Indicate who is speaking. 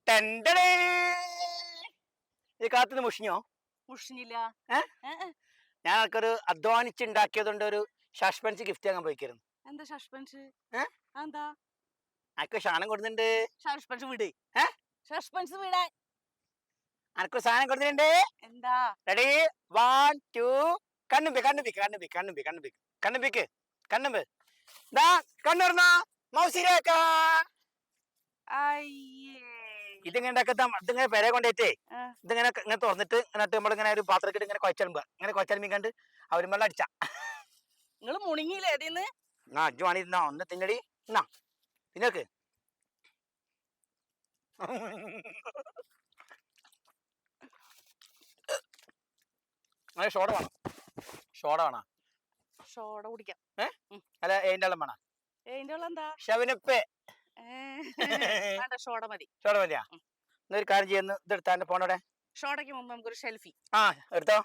Speaker 1: ടെൻഡടേ. ഇത് കാത്തുനിന്ന് മുഷിഞ്ഞോ?
Speaker 2: മുഷിഞ്ഞില്ല.
Speaker 1: ഞാൻ ആൾക്കൊരു അധ്വാനിച്ചുണ്ടാക്കിയതുകൊണ്ട് ഒരു സസ്പെൻസ് ഗിഫ്റ്റ് വാങ്ങാൻ പോയിക്കായിരുന്നു.
Speaker 2: എന്താ സസ്പെൻസ്? എന്താ
Speaker 1: അനക്ക് സാധനം കൊടുക്കുന്നുണ്ട്.
Speaker 2: സസ്പെൻസ് വിട്. സസ്പെൻസ് വിടാൻ
Speaker 1: അനക്ക് സാധനം കൊടുക്കുന്നുണ്ട്.
Speaker 2: എന്താ?
Speaker 1: റെഡി 1 2 കണ്ണുമ്പ് ദാ കണ്ണുറന്നോ മൗസിരക്ക. ഇതിങ്ങനെ ഇതിങ്ങനെ പെരെ കൊണ്ടേറ്റേ ഇതിങ്ങനെ ഇങ്ങനെ തുറന്നിട്ട് ഇങ്ങനെ നമ്മളിങ്ങനെ ഒരു പാത്രത്തിൽ ഇങ്ങനെ കൊച്ചലുമ്പ് കണ്ട് അവരുമ്പോ അടിച്ച
Speaker 2: നിങ്ങള് മുണിങ്ങിയില്ലേ അതിന്ന്?
Speaker 1: ആ അജ്ജു വാണിരുന്നോ ഒന്ന് തിന്നടി എന്നാ തിന്നോക്ക്. ഷോട വേണം.
Speaker 2: ഷോട കുടിക്കാം.
Speaker 1: അല്ല ഏന്റെ വെള്ളം വേണം.
Speaker 2: ഏന്റെ വെള്ളം എന്താ?
Speaker 1: ഷവനപ്പ്.
Speaker 2: ഷോട മതി.
Speaker 1: ഷോട മതിയാ? എന്നൊരു കാര്യം ചെയ്യുന്നു ഇതെടുത്താ എന്റെ ഫോണോടെ.
Speaker 2: ഷോടയ്ക്ക് മുമ്പ് നമുക്കൊരു സെൽഫി.
Speaker 1: എടുത്തോ.